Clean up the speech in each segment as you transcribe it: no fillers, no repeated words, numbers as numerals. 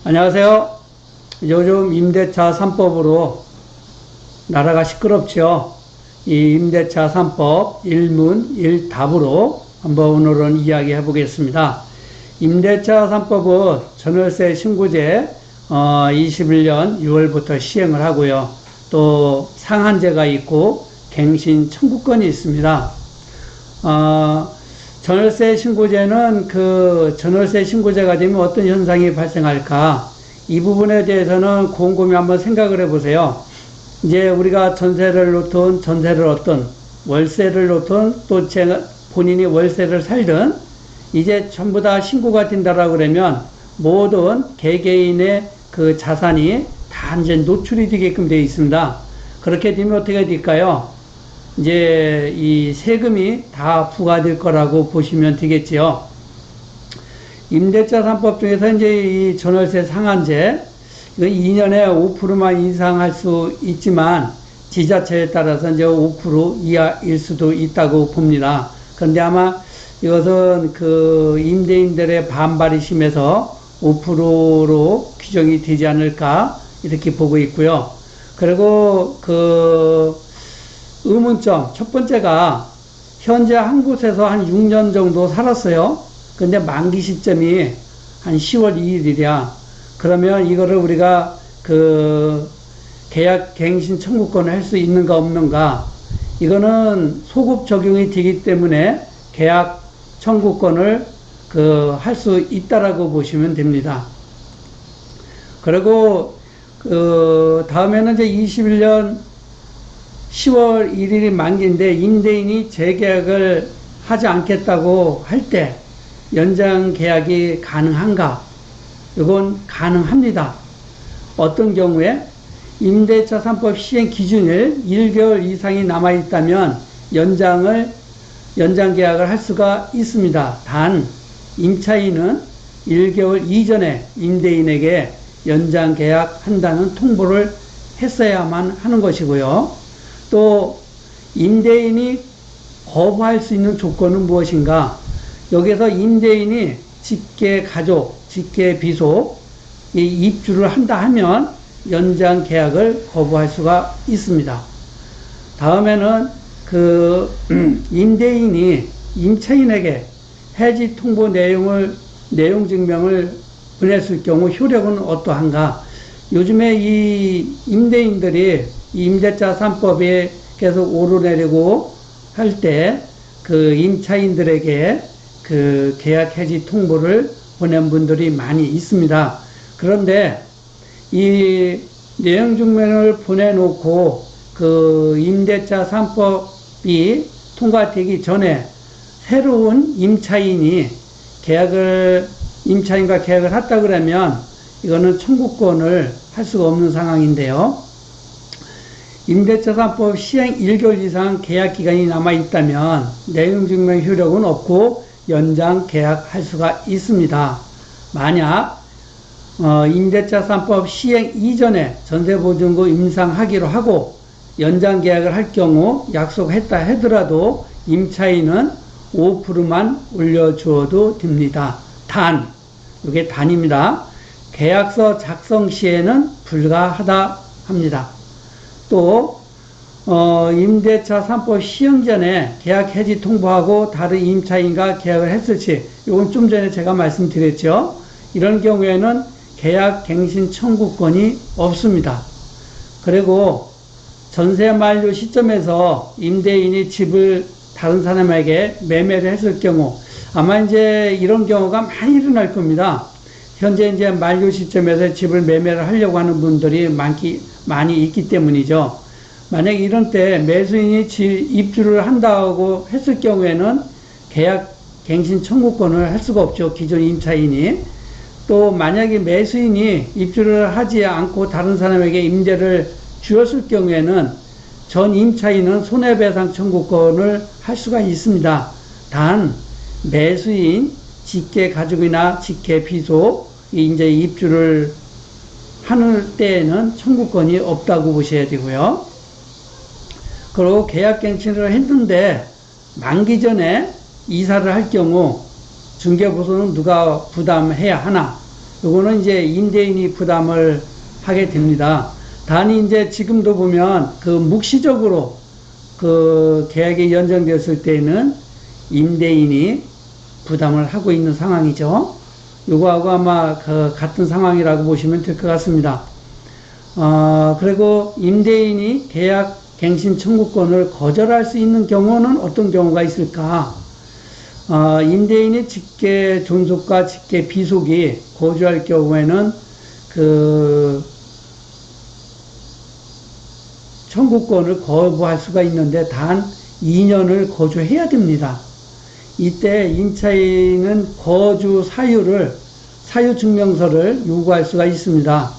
안녕하세요. 요즘 임대차 3법으로 나라가 시끄럽죠. 이 임대차 3법 1문 1답으로 한번 오늘은 이야기해 보겠습니다. 임대차 3법은 전월세 신고제 21년 6월부터 시행을 하고요. 또 상한제가 있고 갱신 청구권이 있습니다. 전월세 신고제는 전월세 신고제가 되면 어떤 현상이 발생할까? 이 부분에 대해서는 곰곰이 한번 생각을 해보세요. 이제 우리가 전세를 얻든, 월세를 얻든, 또 본인이 월세를 살든, 이제 전부 다 신고가 된다라고 그러면 모든 개개인의 그 자산이 다 이제 노출이 되게끔 되어 있습니다. 그렇게 되면 어떻게 될까요? 이제 이 세금이 다 부과될 거라고 보시면 되겠지요. 임대차 3법 중에서 이제 이 전월세 상한제, 이거 2년에 5%만 인상할 수 있지만 지자체에 따라서 이제 5% 이하일 수도 있다고 봅니다. 그런데 아마 이것은 그 임대인들의 반발이 심해서 5%로 규정이 되지 않을까 이렇게 보고 있고요. 그리고 의문점 첫 번째가 현재 한 곳에서 한 6년 정도 살았어요. 근데 만기 시점이 한 10월 2일이랴. 그러면 이거를 우리가 계약 갱신 청구권을 할 수 있는가 없는가? 이거는 소급 적용이 되기 때문에 계약 청구권을 할 수 있다라고 보시면 됩니다. 그리고 다음에는 이제 21년 10월 1일이 만기인데 임대인이 재계약을 하지 않겠다고 할 때 연장 계약이 가능한가? 이건 가능합니다. 어떤 경우에 임대차 3법 시행 기준일 1개월 이상이 남아있다면 연장 계약을 할 수가 있습니다. 단 임차인은 1개월 이전에 임대인에게 연장 계약한다는 통보를 했어야만 하는 것이고요. 또 임대인이 거부할 수 있는 조건은 무엇인가? 여기서 임대인이 직계 가족, 직계 비속 입주를 한다 하면 연장 계약을 거부할 수가 있습니다. 다음에는 임대인이 임차인에게 해지 통보 내용 증명을 보냈을 경우 효력은 어떠한가? 요즘에 이 임대인들이 임대차 3법에 계속 오르내리고 할 때 임차인들에게 계약 해지 통보를 보낸 분들이 많이 있습니다. 그런데 이 내용 증명을 보내놓고 임대차 3법이 통과되기 전에 새로운 임차인과 계약을 했다 그러면 이거는 청구권을 할 수가 없는 상황인데요. 임대차 3법 시행 1개월 이상 계약 기간이 남아있다면 내용 증명 효력은 없고 연장 계약할 수가 있습니다. 만약 임대차 3법 시행 이전에 전세보증금 임상하기로 하고 연장 계약을 할 경우 약속했다 하더라도 임차인은 5%만 올려주어도 됩니다. 이게 단입니다. 계약서 작성 시에는 불가하다 합니다. 또 임대차 3법 시행 전에 계약 해지 통보하고 다른 임차인과 계약을 했을 시, 이건 좀 전에 제가 말씀드렸죠. 이런 경우에는 계약 갱신 청구권이 없습니다. 그리고 전세 만료 시점에서 임대인이 집을 다른 사람에게 매매를 했을 경우 아마 이제 이런 경우가 많이 일어날 겁니다. 현재 이제 만료 시점에서 집을 매매를 하려고 하는 분들이 많이 있기 때문이죠. 만약 이런 때 매수인이 입주를 한다고 했을 경우에는 계약 갱신 청구권을 할 수가 없죠. 기존 임차인이. 또 만약에 매수인이 입주를 하지 않고 다른 사람에게 임대를 주었을 경우에는 전 임차인은 손해배상 청구권을 할 수가 있습니다. 단 매수인, 직계 가족이나 직계 비속 이제 입주를 하는 때에는 청구권이 없다고 보셔야 되고요. 그리고 계약갱신을 했는데 만기 전에 이사를 할 경우 중개보수는 누가 부담해야 하나? 요거는 이제 임대인이 부담을 하게 됩니다. 단이 이제 지금도 보면 그 묵시적으로 그 계약이 연장되었을 때는 임대인이 부담을 하고 있는 상황이죠. 요거하고 아마 그 같은 상황이라고 보시면 될 것 같습니다. 그리고 임대인이 계약 갱신 청구권을 거절할 수 있는 경우는 어떤 경우가 있을까? 임대인이 직계 존속과 직계 비속이 거주할 경우에는 그 청구권을 거부할 수가 있는데 단 2년을 거주해야 됩니다. 이때 임차인은 거주 사유 증명서를 요구할 수가 있습니다.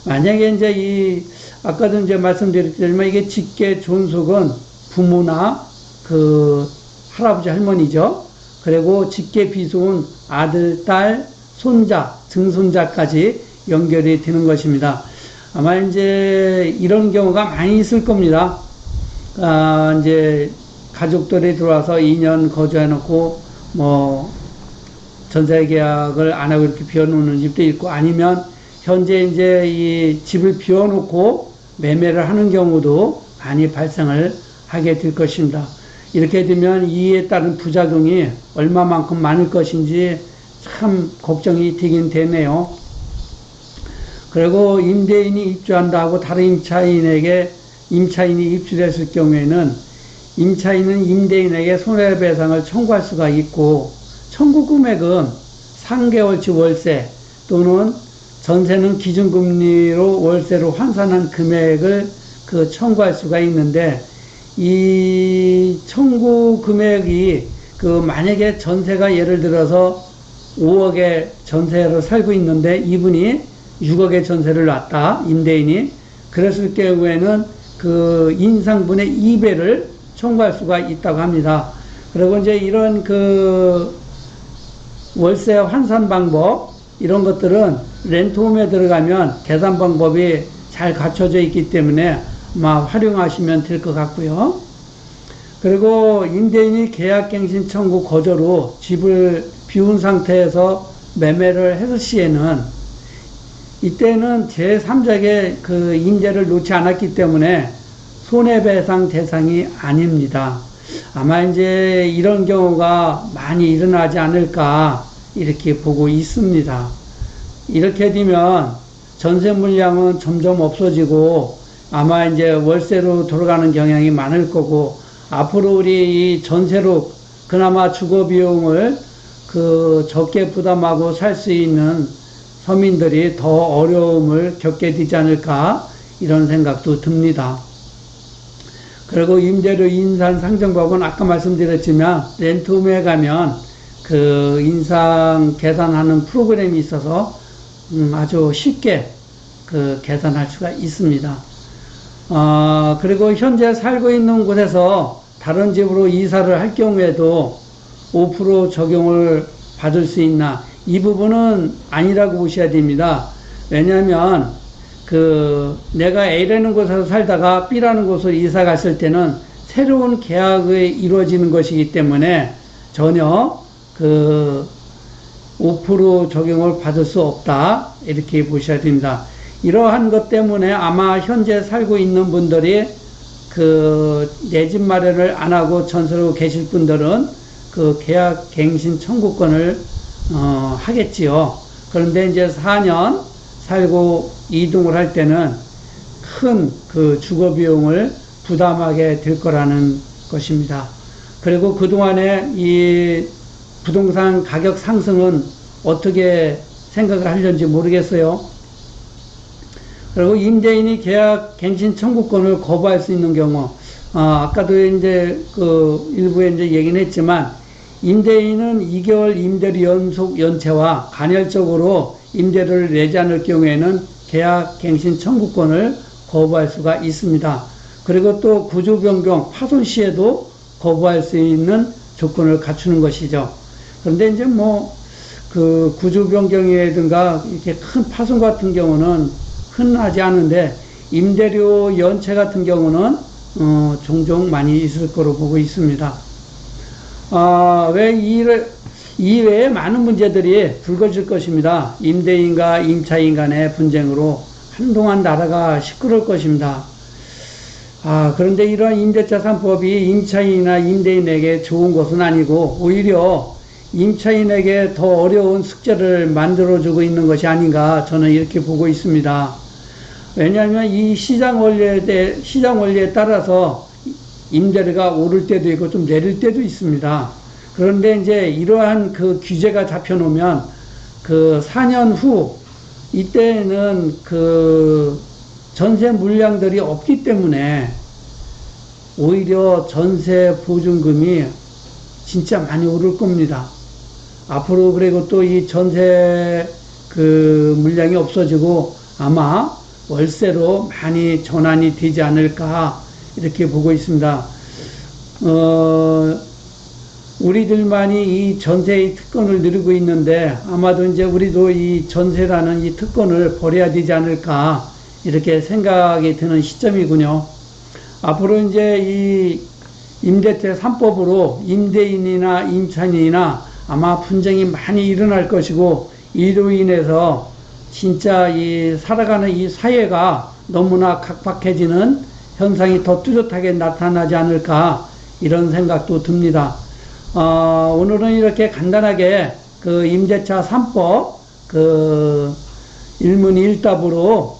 만약에 이제 아까도 이제 말씀드렸지만 이게 직계 존속은 부모나 그 할아버지 할머니죠. 그리고 직계 비속은 아들, 딸, 손자, 증손자까지 연결이 되는 것입니다. 아마 이제 이런 경우가 많이 있을 겁니다. 이제 가족들이 들어와서 2년 거주해 놓고 뭐 전세 계약을 안 하고 이렇게 비워놓는 집도 있고, 아니면 현재 이제 이 집을 비워놓고 매매를 하는 경우도 많이 발생을 하게 될 것입니다. 이렇게 되면 이에 따른 부작용이 얼마만큼 많을 것인지 참 걱정이 되긴 되네요. 그리고 임대인이 입주한다 하고 다른 임차인이 입주했을 경우에는 임차인은 임대인에게 손해배상을 청구할 수가 있고, 청구 금액은 3개월치 월세 또는 전세는 기준금리로 월세로 환산한 금액을 그 청구할 수가 있는데, 이 청구 금액이 그 만약에 전세가 예를 들어서 5억의 전세로 살고 있는데 이분이 6억의 전세를 놨다, 임대인이. 그랬을 경우에는 그 인상분의 2배를 청구할 수가 있다고 합니다. 그리고 이제 이런 그 월세 환산 방법, 이런 것들은 렌트홈에 들어가면 계산 방법이 잘 갖춰져 있기 때문에 아마 활용하시면 될 것 같고요. 그리고 임대인이 계약갱신 청구 거절 후 집을 비운 상태에서 매매를 했을 시에는 이때는 제3자에게 그 임대를 놓지 않았기 때문에 손해배상 대상이 아닙니다. 아마 이제 이런 경우가 많이 일어나지 않을까 이렇게 보고 있습니다. 이렇게 되면 전세 물량은 점점 없어지고 아마 이제 월세로 돌아가는 경향이 많을 거고, 앞으로 우리 이 전세로 그나마 주거 비용을 그 적게 부담하고 살 수 있는 서민들이 더 어려움을 겪게 되지 않을까 이런 생각도 듭니다. 그리고 임대료 인상 상정법은 아까 말씀드렸지만 렌트홈에 가면 그 인상 계산하는 프로그램이 있어서 아주 쉽게 그 계산할 수가 있습니다. 그리고 현재 살고 있는 곳에서 다른 집으로 이사를 할 경우에도 5% 적용을 받을 수 있나? 이 부분은 아니라고 보셔야 됩니다. 왜냐하면 그 내가 A라는 곳에서 살다가 B라는 곳으로 이사 갔을 때는 새로운 계약이 이루어지는 것이기 때문에 전혀 그 5% 적용을 받을 수 없다, 이렇게 보셔야 됩니다. 이러한 것 때문에 아마 현재 살고 있는 분들이 그 내 집 마련을 안 하고 전세로 계실 분들은 그 계약 갱신 청구권을 하겠지요. 그런데 이제 4년 살고 이동을 할 때는 큰 그 주거 비용을 부담하게 될 거라는 것입니다. 그리고 그동안에 이 부동산 가격 상승은 어떻게 생각을 하려는지 모르겠어요. 그리고 임대인이 계약 갱신 청구권을 거부할 수 있는 경우, 아까도 이제 그 일부에 이제 얘기는 했지만, 임대인은 2개월 임대료 연속 연체와 간헐적으로 임대료를 내지 않을 경우에는 계약 갱신 청구권을 거부할 수가 있습니다. 그리고 또 구조 변경, 파손 시에도 거부할 수 있는 조건을 갖추는 것이죠. 그런데 이제 뭐 그 구조 변경이라든가 이렇게 큰 파손 같은 경우는 흔하지 않은데, 임대료 연체 같은 경우는 종종 많이 있을 거로 보고 있습니다. 왜 이외에 많은 문제들이 불거질 것입니다. 임대인과 임차인 간의 분쟁으로 한동안 나라가 시끄러울 것입니다. 그런데 이러한 임대차 3법이 임차인이나 임대인에게 좋은 것은 아니고 오히려 임차인에게 더 어려운 숙제를 만들어주고 있는 것이 아닌가 저는 이렇게 보고 있습니다. 왜냐하면 이 시장 원리에 따라서 임대료가 오를 때도 있고 좀 내릴 때도 있습니다. 그런데 이제 이러한 그 규제가 잡혀놓으면 그 4년 후 이때는 그 전세 물량들이 없기 때문에 오히려 전세 보증금이 진짜 많이 오를 겁니다. 앞으로 그리고 또 이 전세 그 물량이 없어지고 아마 월세로 많이 전환이 되지 않을까 이렇게 보고 있습니다. 우리들만이 이 전세의 특권을 누리고 있는데 아마도 이제 우리도 이 전세라는 이 특권을 버려야 되지 않을까 이렇게 생각이 드는 시점이군요. 앞으로 이제 이 임대차 3법으로 임대인이나 임차인이나 아마 분쟁이 많이 일어날 것이고 이로 인해서 진짜 이 살아가는 이 사회가 너무나 각박해지는 현상이 더 뚜렷하게 나타나지 않을까 이런 생각도 듭니다. 오늘은 이렇게 간단하게 그 임대차 3법 그 일문일답으로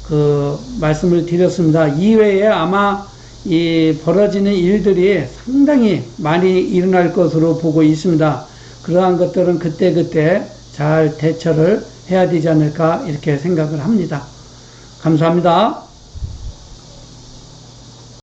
그 말씀을 드렸습니다. 이외에 아마 이 벌어지는 일들이 상당히 많이 일어날 것으로 보고 있습니다. 그러한 것들은 그때그때 잘 대처를 해야 되지 않을까 이렇게 생각을 합니다. 감사합니다.